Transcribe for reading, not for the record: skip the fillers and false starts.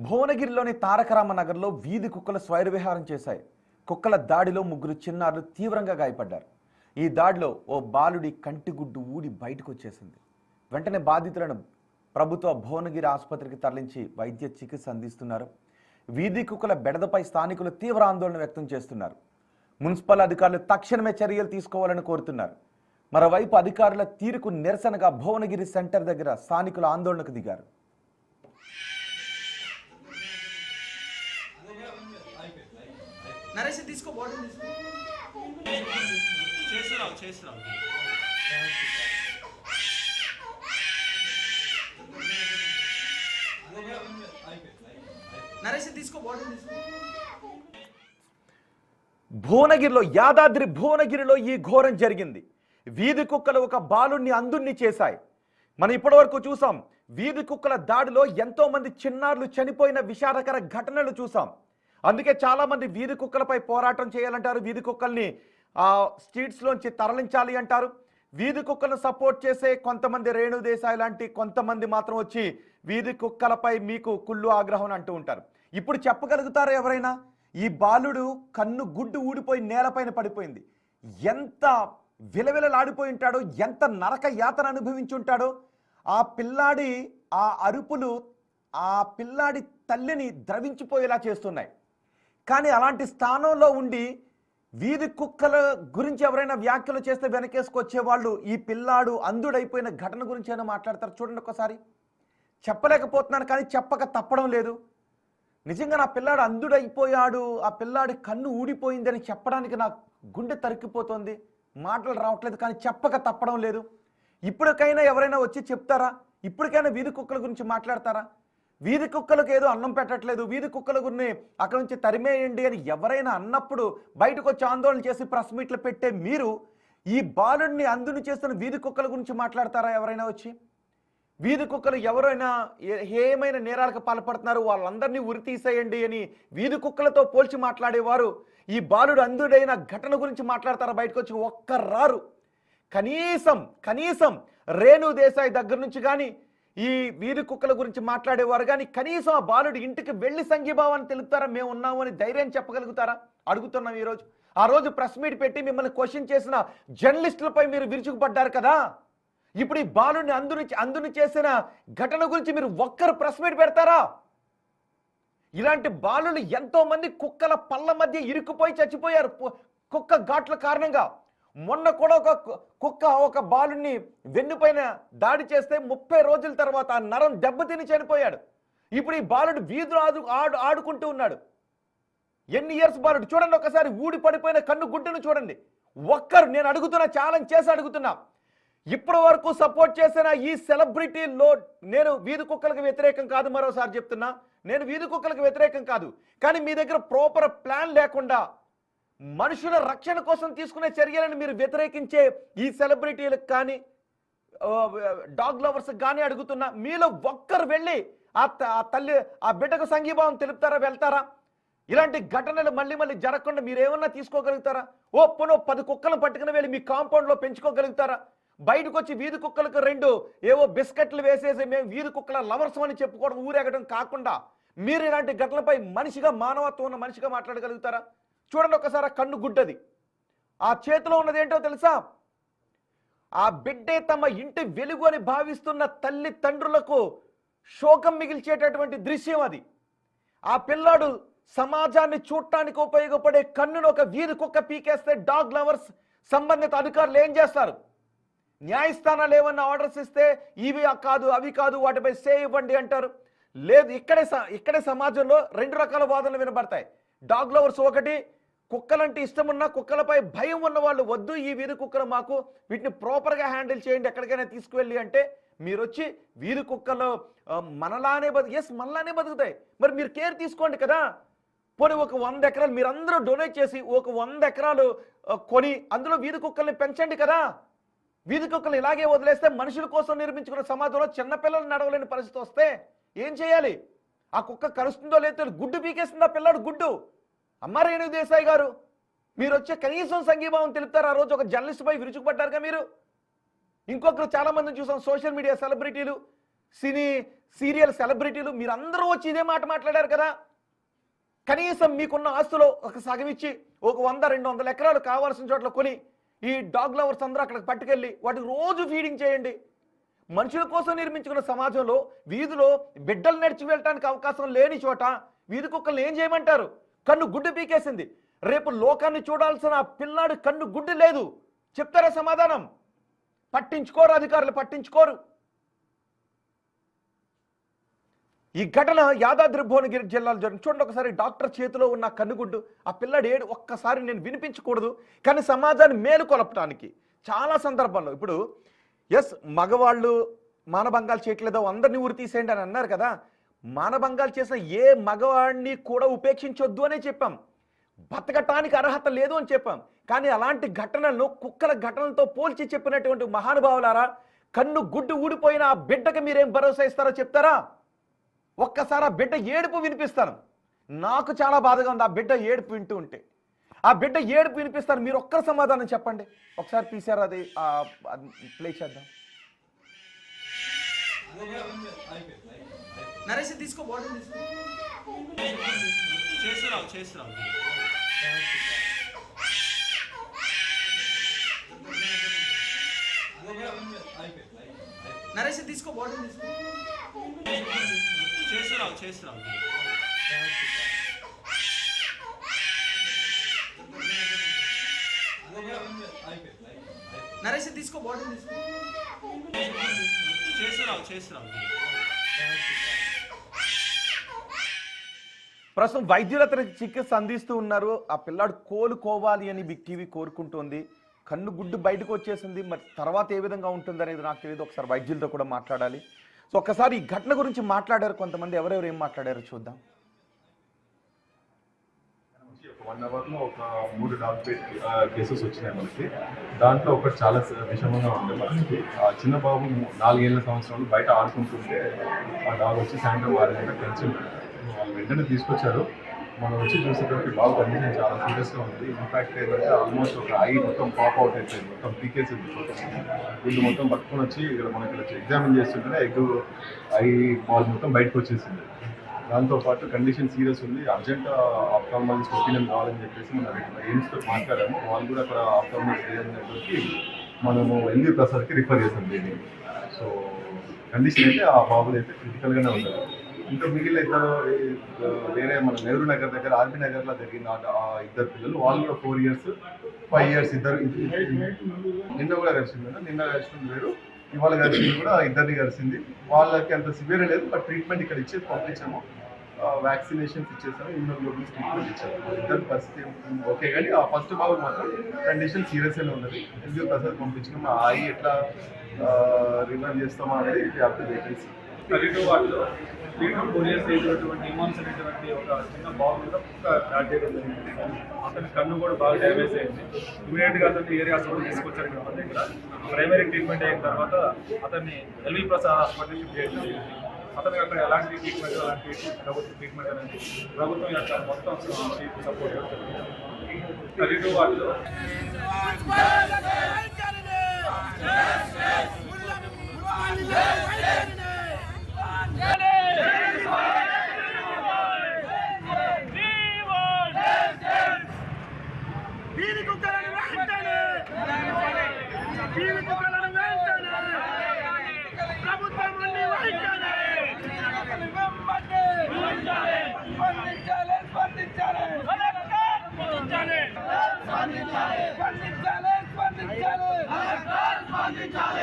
భువనగిరిలోని తారకరామ నగర్లో వీధి కుక్కలు స్వైర విహారం చేశాయి. కుక్కల దాడిలో ముగ్గురు చిన్నారులు తీవ్రంగా గాయపడ్డారు. ఈ దాడిలో ఓ బాలుడి కంటిగుడ్డు ఊడి బయటకు వచ్చేసింది. వెంటనే బాధితులను ప్రభుత్వ భువనగిరి ఆసుపత్రికి తరలించి వైద్య చికిత్స అందిస్తున్నారు. వీధి కుక్కల బెడదపై స్థానికులు తీవ్ర ఆందోళన వ్యక్తం చేస్తున్నారు. మున్సిపల్ అధికారులు తక్షణమే చర్యలు తీసుకోవాలని కోరుతున్నారు. మరోవైపు అధికారుల తీరుకు నిరసనగా భువనగిరి సెంటర్ దగ్గర స్థానికులు ఆందోళనకు దిగారు. నరేష్ తీసుకో బాటిల్ తీసుకో చేసిరావు నరేష్ తీసుకో బాటిల్ తీసుకో. భువనగిరిలో ఈ ఘోరం జరిగింది. వీధి కుక్కలు ఒక బాలుణ్ణి అందుణ్ణి చేశాయి. మనం ఇప్పటివరకు చూసాం, వీధి కుక్కల దాడిలో ఎంతో మంది చిన్నారులు చనిపోయిన విషాదకర ఘటనలు చూసాం. అందుకే చాలా మంది వీధి కుక్కలపై పోరాటం చేయాలంటారు. వీధి కుక్కల్ని స్ట్రీట్స్లోంచి తరలించాలి అంటారు. వీధి కుక్కలను సపోర్ట్ చేసే కొంతమంది రేణు దేశాయ్ లాంటి కొంతమంది మాత్రం వచ్చి వీధి కుక్కలపై మీకు కుళ్ళు ఆగ్రహం అంటూ ఉంటారు. ఇప్పుడు చెప్పగలుగుతారా ఎవరైనా, ఈ బాలుడు కన్ను గుడ్డు ఊడిపోయి నేలపైన పడిపోయింది, ఎంత విలవిలలాడిపోయి ఉంటాడో, ఎంత నరక యాతన అనుభవించి ఉంటాడో. ఆ పిల్లాడి ఆ అరుపులు ఆ పిల్లాడి తల్లిని ద్రవించిపోయేలా చేస్తున్నాయి. కానీ అలాంటి స్థానంలో ఉండి వీధి కుక్కల గురించి ఎవరైనా వ్యాఖ్యలు చేస్తే వెనకేసుకొచ్చే వాళ్ళు ఈ పిల్లాడు అంధుడైపోయిన ఘటన గురించి అయినా మాట్లాడతారు. చూడండి ఒకసారి. చెప్పలేకపోతున్నాను కానీ చెప్పక తప్పడం లేదు. నిజంగా నా పిల్లాడు అంధుడైపోయాడు, ఆ పిల్లాడి కన్ను ఊడిపోయిందని చెప్పడానికి నా గుండె తరిక్కిపోతుంది, మాటలు రావట్లేదు, కానీ చెప్పక తప్పడం లేదు. ఇప్పటికైనా ఎవరైనా వచ్చి చెప్తారా? ఇప్పటికైనా వీధి కుక్కల గురించి మాట్లాడతారా? వీధి కుక్కలకు ఏదో అన్నం పెట్టట్లేదు, వీధి కుక్కల గురిని అక్కడ నుంచి తరిమేయండి అని ఎవరైనా అన్నప్పుడు బయటకు వచ్చి ఆందోళన చేసి ప్రెస్ మీట్లు పెట్టే మీరు ఈ బాలుడిని అందుని చేస్తున్న వీధి కుక్కల గురించి మాట్లాడతారా ఎవరైనా వచ్చి? వీధి కుక్కలు ఎవరైనా ఏమైనా నేరాలకు పాల్పడుతున్నారు, వాళ్ళందరినీ ఉరి తీసేయండి అని వీధి కుక్కలతో పోల్చి మాట్లాడేవారు ఈ బాలుడు అంధుడైన ఘటన గురించి మాట్లాడతారా? బయటకు వచ్చి ఒక్కరారు. కనీసం రేణు దేశాయ్ దగ్గర నుంచి కానీ ఈ వీధి కుక్కల గురించి మాట్లాడేవారు కానీ కనీసం ఆ బాలుడు ఇంటికి వెళ్ళి సంఘీభావాన్ని తెలుపుతారా? మేము ఉన్నాము అని ధైర్యం చెప్పగలుగుతారా? అడుగుతున్నాం ఈరోజు. ఆ రోజు ప్రెస్ మీట్ పెట్టి మిమ్మల్ని క్వశ్చన్ చేసిన జర్నలిస్టులపై మీరు విరుచుకుపడ్డారు కదా. ఇప్పుడు ఈ బాలుడిని అందుని చేసిన ఘటన గురించి మీరు ఒక్కరు ప్రెస్ మీట్ పెడతారా? ఇలాంటి బాలులు ఎంతో మంది కుక్కల పళ్ళ మధ్య ఇరుక్కుపోయి చచ్చిపోయారు కుక్క ఘాట్ల కారణంగా. మొన్న కూడా ఒక బాలుని వెన్నుపైన దాడి చేస్తే 30 రోజుల తర్వాత ఆ నరం దెబ్బతిని చనిపోయాడు. ఇప్పుడు ఈ బాలుడు వీధులు ఆడుకుంటూ ఉన్నాడు. ఎన్ని ఇయర్స్ బాలుడు చూడండి ఒకసారి. ఊడి పడిపోయిన కన్ను గుడ్డను చూడండి. ఒక్కరు, నేను అడుగుతున్నా, ఛాలెంజ్ చేసి అడుగుతున్నా, ఇప్పటి వరకు సపోర్ట్ చేసిన ఈ సెలబ్రిటీల్లో నేను వీధి కుక్కలకు వ్యతిరేకం కాదు, మరోసారి చెప్తున్నా, నేను వీధి కుక్కలకు వ్యతిరేకం కాదు. కానీ మీ దగ్గర ప్రాపర్ ప్లాన్ లేకుండా మనుషుల రక్షణ కోసం తీసుకునే చర్యలను మీరు వ్యతిరేకించే ఈ సెలబ్రిటీలకు కానీ డాగ్ లవర్స్ కానీ అడుగుతున్నా, మీలో ఒక్కరు వెళ్ళి ఆ బిడ్డకు సంఘీభావం తెలుపుతారా? వెళ్తారా? ఇలాంటి ఘటనలు మళ్ళీ జరగకుండా మీరేమన్నా తీసుకోగలుగుతారా? పోనో 10 కుక్కలను పట్టుకుని వెళ్ళి మీ కాంపౌండ్లో పెంచుకోగలుగుతారా? బయటకు వచ్చి వీధి కుక్కలకు 2 ఏవో బిస్కెట్లు వేసేసి మేము వీధి కుక్కల లవర్స్ అని చెప్పుకోవడం, ఊరేగడం కాకుండా మీరు ఇలాంటి ఘటనలపై మనిషిగా, మానవత్వం ఉన్న మనిషిగా మాట్లాడగలుగుతారా? చూడండి ఒకసారి. ఆ కన్ను గుడ్డది, ఆ చేతిలో ఉన్నది ఏంటో తెలుసా? ఆ బిడ్డే తమ ఇంటి వెలుగు అని భావిస్తున్న తల్లి తండ్రులకు శోకం మిగిల్చేటటువంటి దృశ్యం అది. ఆ పిల్లాడు సమాజాన్ని చూడటానికి ఉపయోగపడే కన్నును ఒక వీధి కుక్క పీకేస్తే డాగ్ లవర్స్ సంబంధిత అధికారులు ఏం చేస్తారు? న్యాయస్థానాలు ఏమన్నా ఆర్డర్స్ ఇస్తే ఇవి కాదు, అవి కాదు, వాటిపై స్టే ఇవ్వండి అంటారు. లేదు, ఇక్కడే సమాజంలో 2 రకాల వాదనలు వినబడతాయి. డాగ్ లవర్స్ ఒకటి, కుక్కలంటే ఇష్టం ఉన్న, కుక్కలపై భయం ఉన్న వాళ్ళు వద్దు, ఈ వీధి కుక్కలు మాకు, వీటిని ప్రాపర్గా హ్యాండిల్ చేయండి ఎక్కడికైనా తీసుకువెళ్ళి అంటే మీరు వచ్చి వీధి కుక్కలు మనలానే మనలానే బతుకుతాయి, మరి మీరు కేర్ తీసుకోండి కదా. పోనీ ఒక 100 ఎకరాలు మీరందరూ డొనేట్ చేసి ఒక 100 ఎకరాలు కొని అందులో వీధి కుక్కల్ని పెంచండి కదా. వీధి కుక్కలు ఇలాగే వదిలేస్తే మనుషుల కోసం నిర్మించుకున్న సమాజంలో చిన్నపిల్లలు నడవలేని పరిస్థితి వస్తే ఏం చేయాలి? ఆ కుక్క కరుస్తుందో లేదో గుడ్డు పీకేస్తుందా పిల్లాడు గుడ్డు? అమ్మ రేణు దేశాయ్ గారు, మీరు వచ్చే కనీసం సంఘీభావం తెలుపుతారు? ఆ రోజు ఒక జర్నలిస్ట్ పై విరుచుకుపడ్డారుగా మీరు. ఇంకొకరు చాలా మందిని చూసాం, సోషల్ మీడియా సెలబ్రిటీలు సినీ సీరియల్ సెలబ్రిటీలు మీరందరూ వచ్చి ఇదే మాట మాట్లాడారు కదా. కనీసం మీకున్న ఆస్తులో ఒక సగం ఇచ్చి ఒక 100-200 ఎకరాలు కావాల్సిన చోట్ల కొని ఈ డాగ్ లవర్స్ అందరూ అక్కడికి పట్టుకెళ్ళి వాటికి రోజు ఫీడింగ్ చేయండి. మనుషుల కోసం నిర్మించుకున్న సమాజంలో వీధిలో బిడ్డలు నడిచి వెళ్ళటానికి అవకాశం లేని చోట వీధి కుక్కలు ఏం చేయమంటారు? కన్ను గుడ్డు పీకేసింది. రేపు లోకాన్ని చూడాల్సిన ఆ పిల్లాడు కన్ను గుడ్డు లేదు. చెప్తారా సమాధానం? పట్టించుకోరు అధికారులు, పట్టించుకోరు. ఈ ఘటన యాదాద్రి భువనగిరి జిల్లాలో జరిగింది. చూడండి ఒకసారి, డాక్టర్ చేతిలో ఉన్న కన్నుగుడ్డు, ఆ పిల్లాడు ఏడు. ఒక్కసారి నేను వినిపించకూడదు కానీ సమాజాన్ని మేలుకొలపటానికి చాలా సందర్భాల్లో ఇప్పుడు మగవాళ్ళు మానభంగాలు చేయట్లేదో అందరినీ ఉరి తీసేయండి అని అన్నారు కదా. మానభంగాలు చేసిన ఏ మగవాడిని కూడా ఉపేక్షించొద్దు అనే చెప్పాం. బతకటానికి అర్హత లేదు అని చెప్పాం. కానీ అలాంటి ఘటనలను కుక్కల ఘటనలతో పోల్చి చెప్పినటువంటి మహానుభావులారా, కన్ను గుడ్డు ఊడిపోయిన ఆ బిడ్డకి మీరేం భరోసా ఇస్తారో చెప్తారా? ఒక్కసారి ఆ బిడ్డ ఏడుపు వినిపిస్తాను. నాకు చాలా బాధగా ఉంది ఆ బిడ్డ ఏడుపు వింటూ ఉంటే. ఆ బిడ్డ ఏడుపు వినిపిస్తాను. మీరు ఒక్కరు సమాధానం చెప్పండి. ఒకసారి తీసారు, అది ప్లే చేద్దాం. నరేష్ తీసుకో, బాటిల్ తీసుకో. చేస్తున్నావు. నరేష్ తీసుకో, బాటిల్ తీసుకో. చేస్తున్నావు. నరేష్ తీసుకో, బాటిల్ తీసుకో. చేస్తున్నావు. ప్రస్తుతం వైద్యులు అతనికి చికిత్స అందిస్తూ ఉన్నారు. ఆ పిల్లాడు కోలుకోవాలి అని బిగ్ టీవీ కోరుకుంటోంది. కన్ను గుడ్డు బయటకు వచ్చేసింది. మరి తర్వాత ఏ విధంగా ఉంటుంది అనేది నాకు తెలియదు. ఒకసారి వైద్యులతో కూడా మాట్లాడాలి. సో ఒక్కసారి ఈ ఘటన గురించి మాట్లాడారు కొంతమంది. ఎవరెవరు ఏం మాట్లాడారో చూద్దాం. 1 అవర్లో ఒక 3 డాగ్ కేసెస్ వచ్చినాయి మనకి. దాంట్లో ఒకటి చాలా విషమంగా ఉండే పరిస్థితి. ఆ చిన్న బాబు 4 ఏళ్ల సంవత్సరాలు బయట ఆడుకుంటుంటే ఆ డాగ్ వచ్చి సాయంత్రం 6 గంటలకు కలిసింది. వాళ్ళు వెంటనే తీసుకొచ్చారు. మనం వచ్చి చూసేటప్పటికి బాబు కండిషన్ చాలా సీరియస్గా ఉంది. ఇన్ఫాక్ట్ ఏంటంటే ఆల్మోస్ట్ ఒక ఐ మొత్తం పాప్ అవుట్ అయిపోయింది, మొత్తం పీకేసింది. వీళ్ళు మొత్తం పట్టుకొని వచ్చి ఇక్కడ మనకి వచ్చి ఎగ్జామిన్ చేస్తుంటేనే ఐ బాల్ మొత్తం బయటకు వచ్చేసింది. దాంతోపాటు కండిషన్ సీరియస్ ఉంది, అర్జెంట్ ఆప్థాల్మాలజిస్ట్ ఒపీనియన్ కావాలని చెప్పేసి మనం ఎయిమ్స్తో మాట్లాడాము. వాళ్ళు కూడా అక్కడ ఆప్థాల్మాలజిస్ట్ నెట్వర్క్కి మనము ఎల్వి ప్రసాద్కి రిఫర్ చేసాం దీన్ని. సో కండిషన్ అయితే ఆ బాబులు అయితే క్రిటికల్గానే ఉన్నారు. ఇంకా మిగిలిన ఇద్దరు వేరే మన నెహ్రూ నగర్ దగ్గర ఆర్బీ నగర్లో జరిగిన ఆ ఇద్దరు పిల్లలు, వాళ్ళు కూడా 4 years 5 years ఇద్దరు. నిన్న కూడా కలిసింది కదా, నిన్న కలిసింది వేరు, ఇవాళ కలిసింది కూడా ఇద్దరిని కలిసింది. వాళ్ళకి అంత సివియర్ లేదు, బట్ ట్రీట్మెంట్ ఇక్కడ ఇచ్చేసి పంపించాము. వ్యాక్సినేషన్స్ ఇచ్చేసాము, ఇమ్యూనోగ్లోబులిన్స్ ట్రీట్మెంట్ ఇచ్చాము. ఇద్దరి పరిస్థితి ఓకే, కానీ ఆ ఫస్ట్ బాబు మాత్రం కండిషన్ సీరియస్గానే ఉన్నది. ఎల్వి ప్రసాద్ పంపించినాము. ఆ ఐ ఎట్లా రివైవ్ చేస్తామా అనేది వేకెన్సీ. 32 వాటిలో 3 to 4 years ఏజ్ ఉన్నటువంటి ఇమాన్స్ అనేటువంటి ఒక చిన్న బాబు కూడా కుక్క అటాక్ చేయడం జరిగింది. అతని కన్ను కూడా బాగా డ్యామేజ్ అయింది. ఇమీడియట్గా అతన్ని ఏరియా హాస్పిటల్ తీసుకొచ్చారు. ఇక్కడ మన దగ్గర ప్రైమరీ ట్రీట్మెంట్ అయిన తర్వాత అతన్ని ఎల్వి ప్రసాద్ హాస్పిటల్ షిఫ్ట్ చేయడం జరిగింది. అతనికి అక్కడ ఎలాంటి ట్రీట్మెంట్, అలాంటి ప్రభుత్వ ట్రీట్మెంట్ అనేది ప్రభుత్వం యొక్క మొత్తం సపోర్ట్ జరుగుతుంది. 32 వాటిలో స్పందించాలి